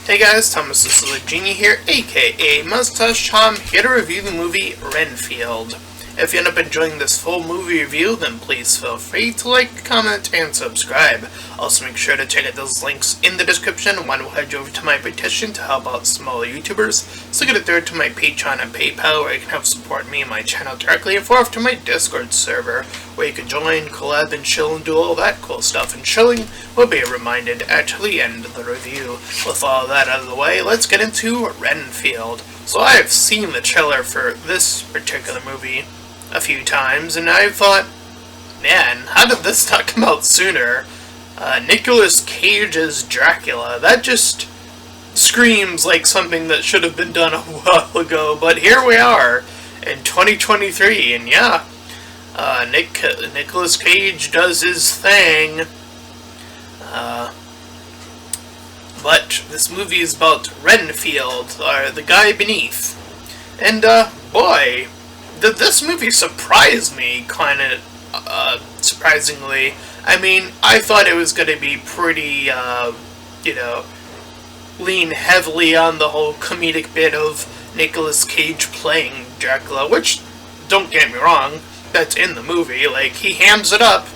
Hey guys, Thomas the Salute Genie here, aka Mustached. I'm here to review the movie Renfield. If you end up enjoying this full movie review, then please feel free to like, comment, and subscribe. Also make sure to check out those links in the description. One will head you over to my petition to help out smaller YouTubers. So get a third to my Patreon and PayPal, where you can help support me and my channel directly. And fourth to my Discord server, where you can join, collab, and chill and do all that cool stuff. And chilling will be reminded at the end of the review. With all that out of the way, let's get into Renfield. So I have seen the trailer for this particular movie a few times, and I thought, man, how did this not come out sooner? Nicolas Cage as Dracula, that just screams like something that should have been done a while ago, but here we are, in 2023, and yeah, Nicolas Cage does his thing, but this movie is about Renfield, the guy beneath, and, boy, did this movie surprise me, surprisingly. I mean, I thought it was going to be pretty, lean heavily on the whole comedic bit of Nicolas Cage playing Dracula, which, don't get me wrong, that's in the movie. Like, he hams it up.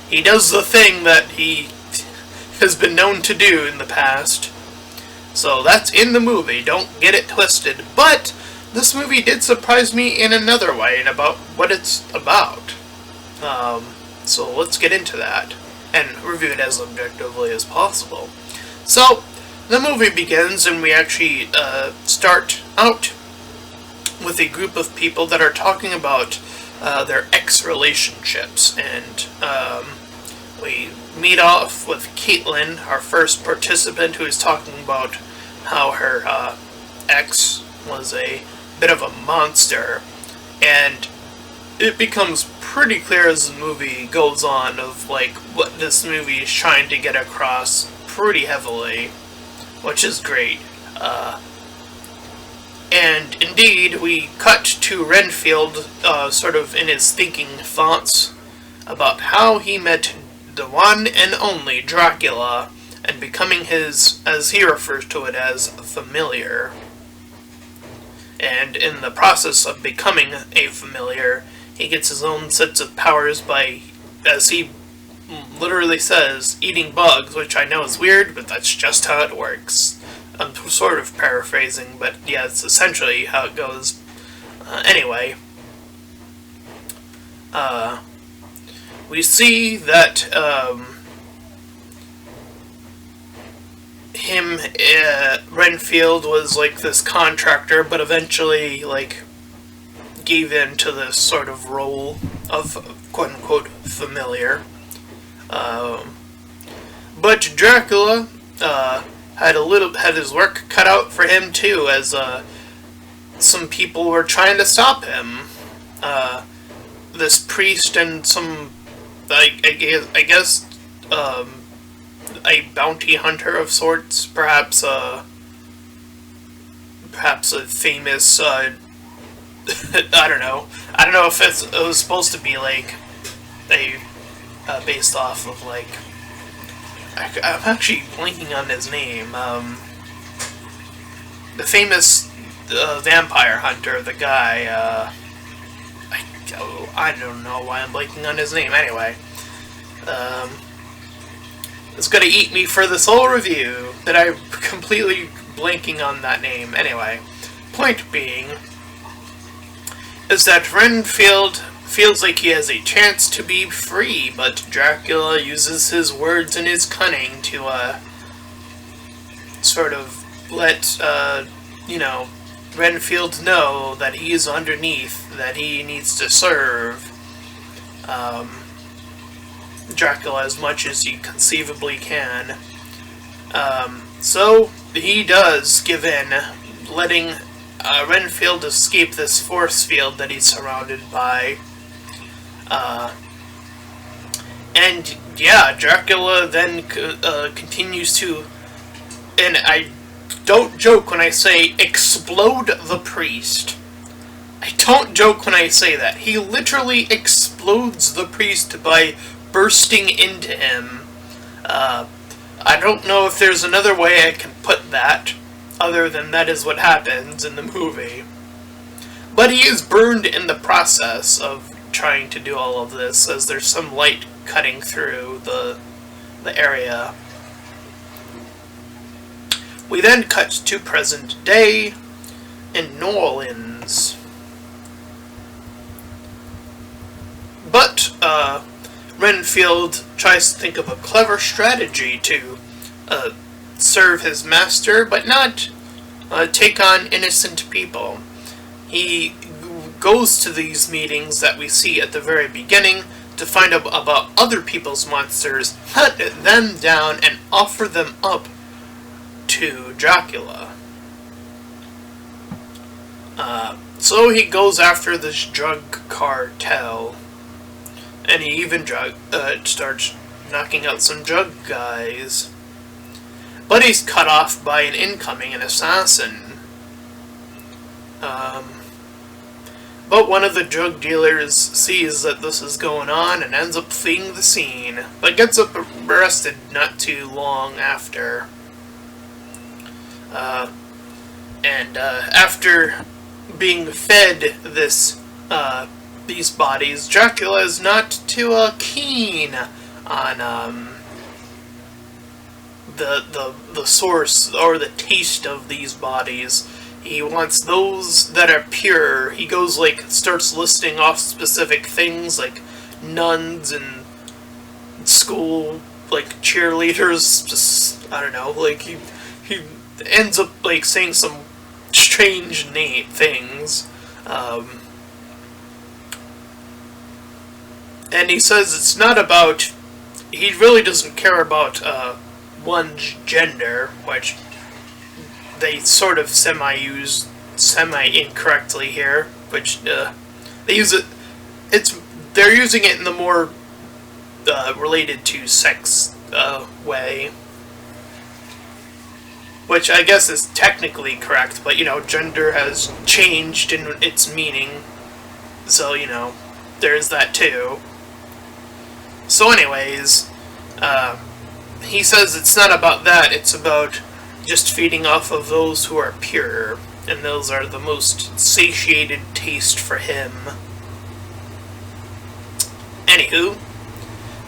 He does the thing that he has been known to do in the past. So that's in the movie, don't get it twisted. But this movie did surprise me in another way, and about what it's about. So let's get into that, and review it as objectively as possible. So, the movie begins, and we actually start out with a group of people that are talking about their ex-relationships, and we meet off with Caitlin, our first participant, who is talking about how her ex was a bit of a monster, and it becomes pretty clear as the movie goes on of like what this movie is trying to get across pretty heavily, which is great. And indeed, we cut to Renfield sort of in his thinking thoughts about how he met the one and only Dracula and becoming his, as he refers to it, as familiar. And in the process of becoming a familiar, he gets his own sets of powers by, as he literally says, eating bugs, which I know is weird, but that's just how it works. I'm sort of paraphrasing, but yeah, it's essentially how it goes. Anyway, we see that Renfield was like this contractor, but eventually like gave in to this sort of role of quote-unquote familiar. But Dracula had his work cut out for him too, as some people were trying to stop him. This priest and some, I guess, a bounty hunter of sorts, perhaps a famous, I don't know if it was supposed to be like based off of like, I'm actually blanking on his name, the famous vampire hunter, the guy, I don't know why I'm blanking on his name. Anyway, it's gonna eat me for this whole review that I'm completely blanking on that name. Anyway, point being is that Renfield feels like he has a chance to be free, but Dracula uses his words and his cunning to sort of let Renfield know that he is underneath, that he needs to serve Dracula as much as he conceivably can. So he does give in, letting Renfield escape this force field that he's surrounded by. And yeah, Dracula then continues to, and I don't joke when I say explode the priest. I don't joke when I say that. He literally explodes the priest by bursting into him. I don't know if there's another way I can put that, other than that is what happens in the movie. But he is burned in the process of trying to do all of this, as there's some light cutting through the area. We then cut to present day in New Orleans. But Renfield tries to think of a clever strategy to serve his master, but not take on innocent people. He goes to these meetings that we see at the very beginning to find out about other people's monsters, hunt them down, and offer them up to Dracula. So he goes after this drug cartel, and he even starts knocking out some drug guys. But he's cut off by an incoming assassin. But one of the drug dealers sees that this is going on and ends up fleeing the scene, but gets arrested not too long after. After being fed these bodies, Dracula is not too keen on the source or the taste of these bodies. He wants those that are pure. He goes starts listing off specific things like nuns and school cheerleaders. Just I don't know. He ends up saying some strange things. And he says it's not about. He really doesn't care about one's gender, which they sort of semi-incorrectly here, which they use it. They're using it in the more related to sex way, which I guess is technically correct, but gender has changed in its meaning, so there's that too. So anyways, he says it's not about that, it's about just feeding off of those who are pure, and those are the most satiated taste for him. Anywho,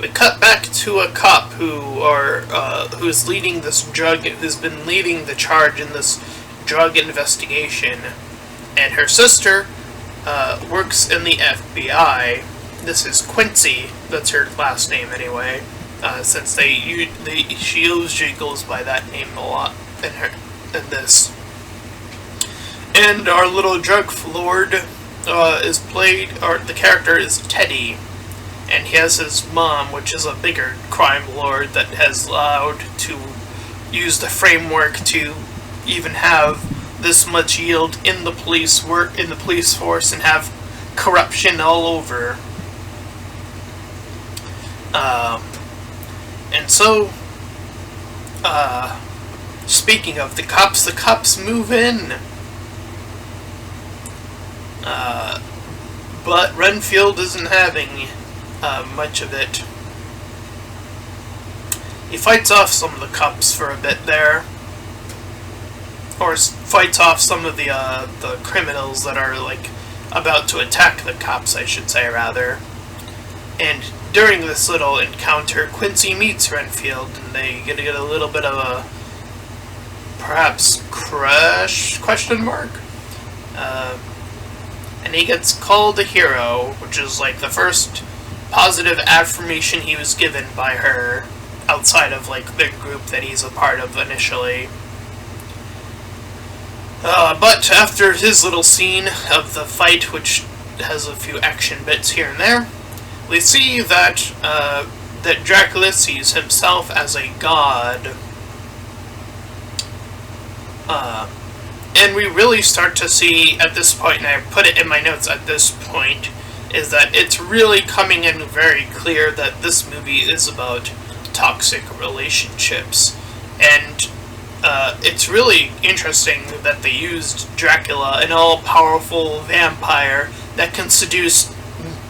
we cut back to a cop who's leading who's been leading the charge in this drug investigation, and her sister works in the FBI. This is Quincy, that's her last name anyway, since she usually goes by that name a lot in this. And our little drug lord the character is Teddy, and he has his mom, which is a bigger crime lord that has allowed to use the framework to even have this much yield in the police force and have corruption all over. And so, speaking of the cops move in. But Renfield isn't having much of it. He fights off some of the cops for a bit there. Or fights off some of the criminals that are, about to attack the cops, I should say, rather. And during this little encounter, Quincy meets Renfield, and they get a little bit of a, perhaps, crush, question mark? And he gets called a hero, which is, the first positive affirmation he was given by her, outside of, the group that he's a part of initially. But after his little scene of the fight, which has a few action bits here and there, we see that that Dracula sees himself as a god. And we really start to see at this point, and I put it in my notes at this point, is that it's really coming in very clear that this movie is about toxic relationships. And it's really interesting that they used Dracula, an all-powerful vampire that can seduce,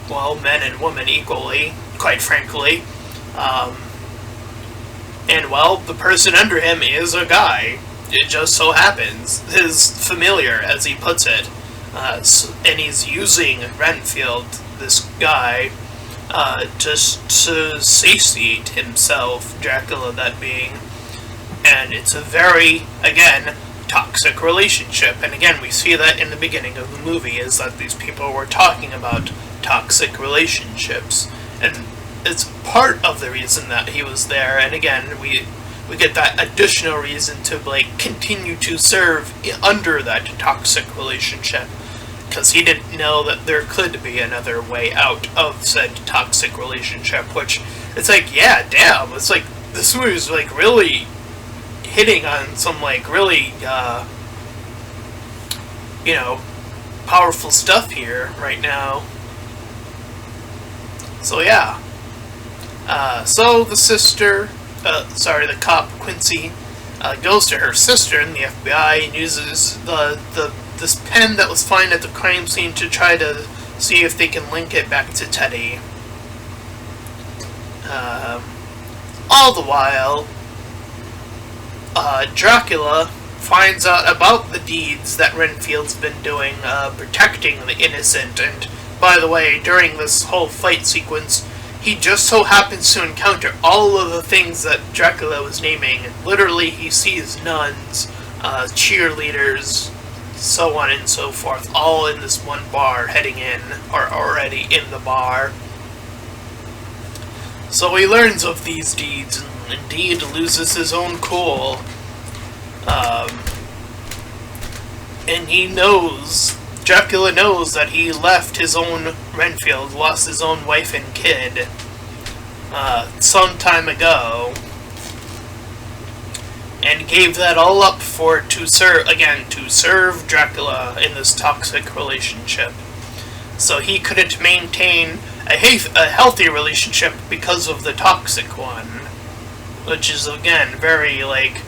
well, men and women equally, quite frankly. And, well, the person under him is a guy. It just so happens. His familiar, as he puts it. And he's using Renfield, this guy, just to satiate himself, Dracula that being. And it's a very, again, toxic relationship. And again, we see that in the beginning of the movie, is that these people were talking about toxic relationships. And it's part of the reason that he was there. And again, we get that additional reason to, like, continue to serve under that toxic relationship. Because he didn't know that there could be another way out of said toxic relationship, which, it's like, yeah, damn, it's like, this movie is, like, really hitting on some, like, really, you know, powerful stuff here right now. So, yeah. So the the cop, Quincy, goes to her sister in the FBI and uses this pen that was found at the crime scene to try to see if they can link it back to Teddy. All the while, Dracula finds out about the deeds that Renfield's been doing, protecting the innocent, and by the way, during this whole fight sequence, he just so happens to encounter all of the things that Dracula was naming. Literally, he sees nuns, cheerleaders, so on and so forth, all in this one bar heading in, or already in the bar. So he learns of these deeds, and indeed loses his own cool. And he knows, Dracula knows that he left his own Renfield, lost his own wife and kid, some time ago, and gave that all up to serve Dracula in this toxic relationship. So he couldn't maintain a healthy relationship because of the toxic one, which is, again, very, like,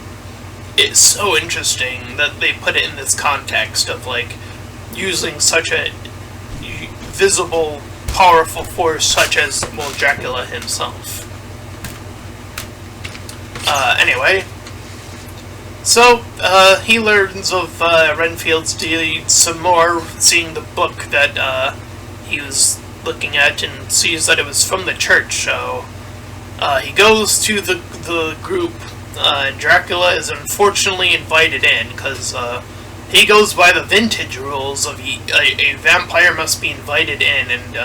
it's so interesting that they put it in this context of, like, using such a visible, powerful force such as, well, Dracula himself. Anyway, so, he learns of Renfield's deeds some more, seeing the book that he was looking at, and sees that it was from the church, so he goes to the group, and Dracula is unfortunately invited in, because he goes by the vintage rules of a vampire must be invited in, and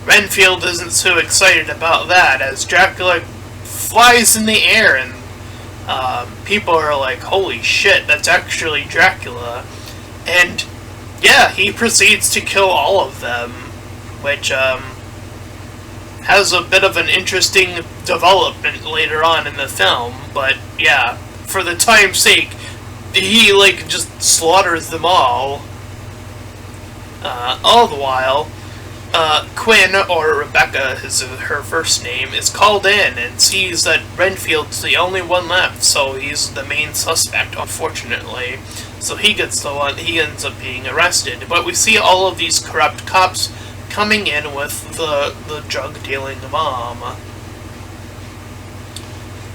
Renfield isn't so excited about that, as Dracula flies in the air, and people are like, holy shit, that's actually Dracula. And yeah, he proceeds to kill all of them, which has a bit of an interesting development later on in the film, but yeah, for the time's sake, he, like, just slaughters them all. All the while, Quinn, or Rebecca is her first name, is called in and sees that Renfield's the only one left, so he's the main suspect, unfortunately. So he ends up being arrested. But we see all of these corrupt cops coming in with the drug-dealing mom.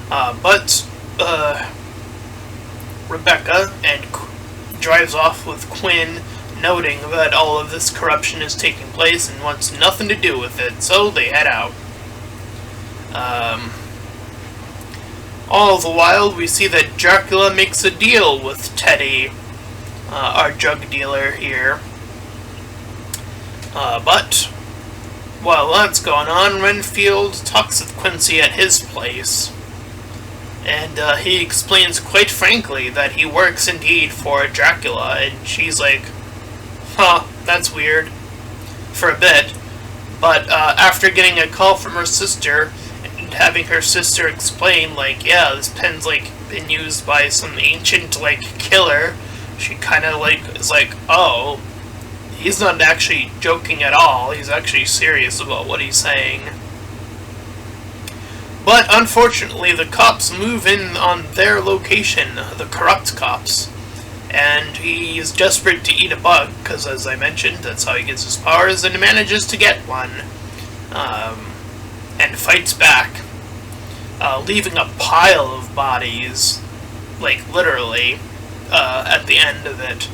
But Rebecca drives off with Quinn, noting that all of this corruption is taking place and wants nothing to do with it, so they head out. All the while, we see that Dracula makes a deal with Teddy, our drug dealer here. But while that's going on, Renfield talks with Quincy at his place, and he explains quite frankly that he works indeed for Dracula, and she's like, huh, that's weird, for a bit. But after getting a call from her sister, and having her sister explain, like, yeah, this pen's, like, been used by some ancient, like, killer, she kind of, like, is like, oh, he's not actually joking at all, he's actually serious about what he's saying. But unfortunately, the cops move in on their location, the corrupt cops, and he is desperate to eat a bug, because as I mentioned, that's how he gets his powers, and manages to get one, and fights back. leaving a pile of bodies, like literally, at the end of it.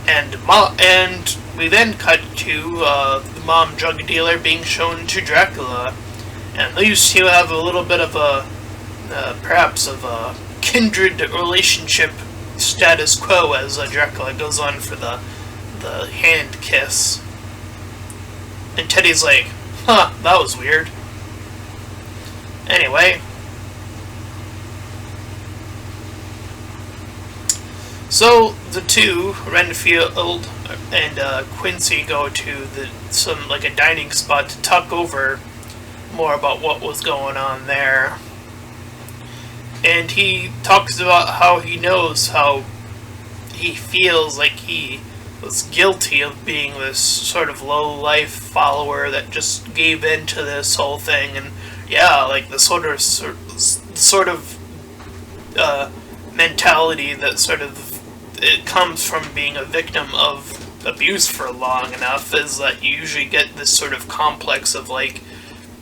And we then cut to the mom drug dealer being shown to Dracula, and these two have a little bit of a, perhaps of a kindred relationship status quo as Dracula goes on for the hand kiss. And Teddy's like, huh, that was weird. Anyway. So, the two, Renfield and Quincy, go to a dining spot to talk over more about what was going on there. And he talks about how he knows how he feels like he was guilty of being this sort of low-life follower that just gave in to this whole thing, and yeah, like the sort of mentality that sort of it comes from being a victim of abuse for long enough is that you usually get this sort of complex of like,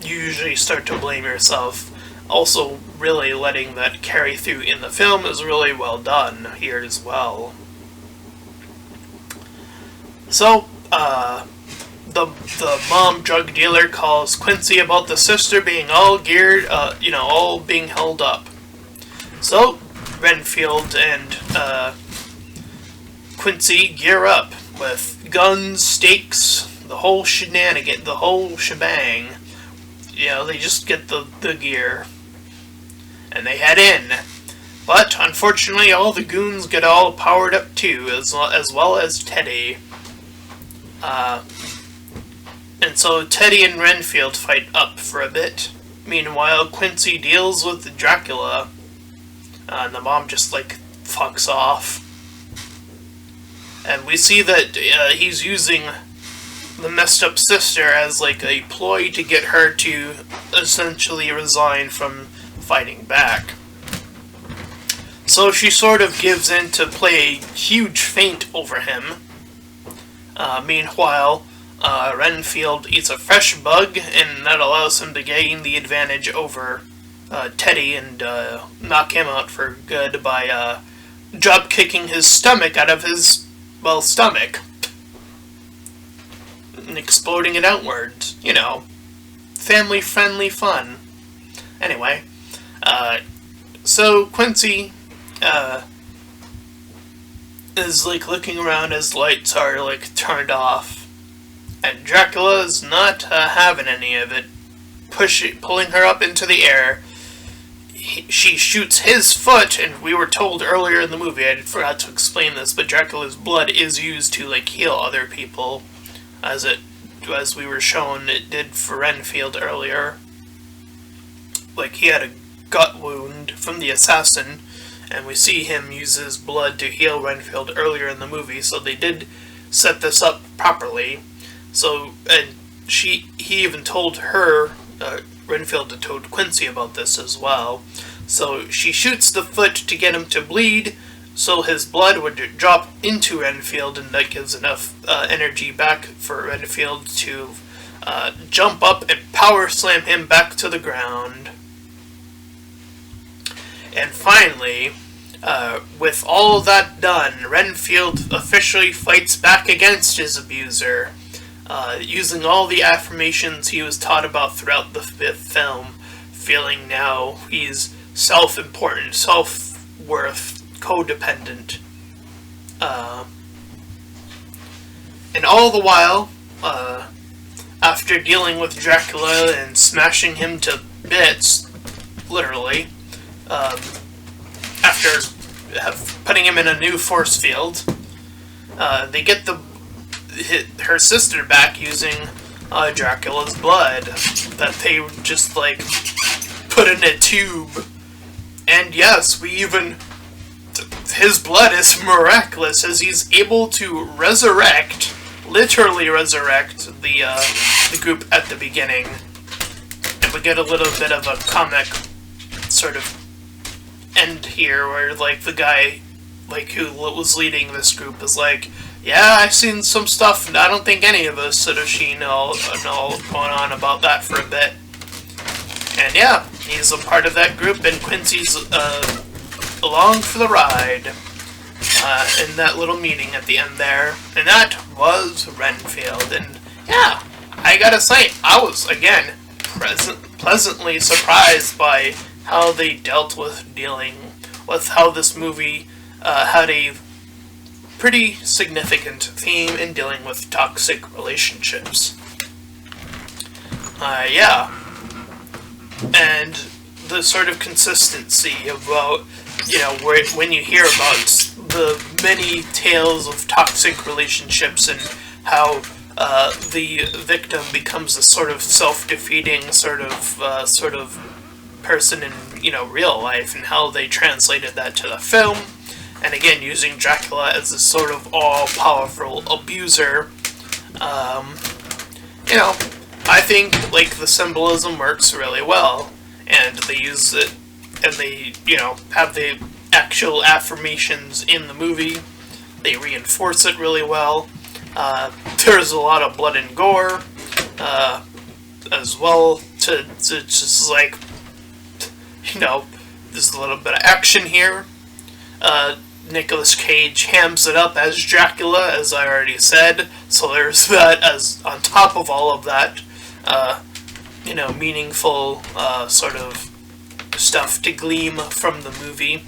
you usually start to blame yourself. Also, really letting that carry through in the film is really well done here as well. So, the mom drug dealer calls Quincy about the sister being all geared, all being held up. So, Renfield and Quincy gear up with guns, stakes, the whole shenanigan, the whole shebang. They just get the gear. And they head in. But, unfortunately, all the goons get all powered up too, as well as Teddy. And so Teddy and Renfield fight up for a bit. Meanwhile, Quincy deals with Dracula. And the mom just, fucks off. And we see that he's using the messed up sister as, a ploy to get her to essentially resign from fighting back. So she sort of gives in to play a huge feint over him. Meanwhile, Renfield eats a fresh bug, and that allows him to gain the advantage over Teddy and knock him out for good by drop-kicking his stomach out of his, stomach. And exploding it outwards. Family-friendly fun. Anyway, so Quincy is looking around as lights are turned off, and Dracula is not having any of it, pulling her up into the air. She shoots his foot, and we were told earlier in the movie, I forgot to explain this, but Dracula's blood is used to heal other people, as we were shown it did for Renfield earlier. He had a gut wound from the assassin, and we see him use his blood to heal Renfield earlier in the movie, so they did set this up properly. So, and he even told her, Renfield had told Quincy about this as well. So she shoots the foot to get him to bleed, so his blood would drop into Renfield, and that gives enough energy back for Renfield to jump up and power slam him back to the ground. And finally, with all that done, Renfield officially fights back against his abuser, using all the affirmations he was taught about throughout the film, feeling now he's self-important, self-worth, codependent. And all the while, after dealing with Dracula and smashing him to bits, literally, after putting him in a new force field, they get her sister back using Dracula's blood that they just put in a tube. And yes, his blood is miraculous as he's able to literally resurrect the group at the beginning. And we get a little bit of a comic sort of end here where the guy who was leading this group is yeah, I've seen some stuff and I don't think any of us should have seen all going on about that for a bit. And yeah, he's a part of that group, and Quincy's along for the ride in that little meeting at the end there. And that was Renfield. And yeah, I gotta say, I was, again, pleasantly surprised by how they dealt with dealing with how this movie had a pretty significant theme in dealing with toxic relationships. Yeah. And the sort of consistency about, when you hear about the many tales of toxic relationships and how the victim becomes a sort of self-defeating sort of person in, real life, and how they translated that to the film. And again, using Dracula as a sort of all-powerful abuser. I think, the symbolism works really well. And they use it, and they, have the actual affirmations in the movie. They reinforce it really well. There's a lot of blood and gore, as well, to just, there's a little bit of action here. Nicolas Cage hams it up as Dracula, as I already said, so there's that as on top of all of that, meaningful sort of stuff to glean from the movie.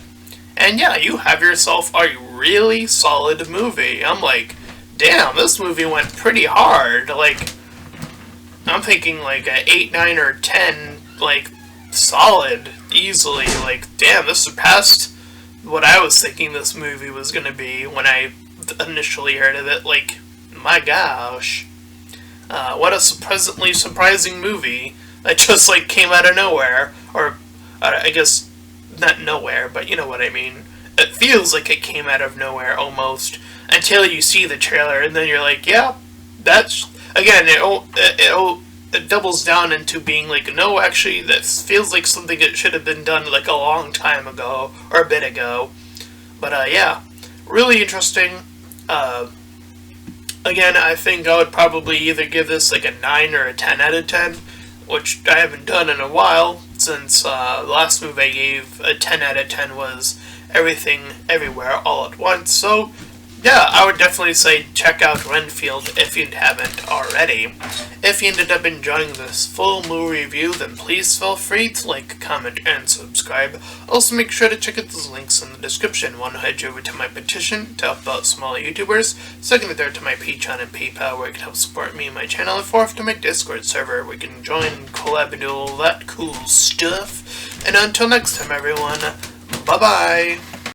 And yeah, you have yourself a really solid movie. I'm like, damn, this movie went pretty hard. I'm thinking a 8, 9, or 10, solid, easily. Damn, this surpassed what I was thinking this movie was gonna be when I initially heard of it. My gosh. What a pleasantly surprising movie that just, came out of nowhere. Or, I guess, not nowhere, but you know what I mean. It feels like it came out of nowhere, almost, until you see the trailer, and then you're like, yeah, that's... Again, it doubles down into being no, actually, that feels like something that should have been done, a long time ago, or a bit ago. But, yeah, really interesting. Again, I think I would probably either give this, a 9 or a 10 out of 10, which I haven't done in a while, since the last movie I gave a 10 out of 10 was Everything, Everywhere, All at Once. So, yeah, I would definitely say check out Renfield if you haven't already. If you ended up enjoying this full movie review, then please feel free to like, comment, and subscribe. Also, make sure to check out those links in the description. One, head over to my petition to help out smaller YouTubers. Second, third, to my Patreon and PayPal, where you can help support me and my channel. And fourth, to my Discord server, where you can join and collab and do all that cool stuff. And until next time, everyone, bye-bye!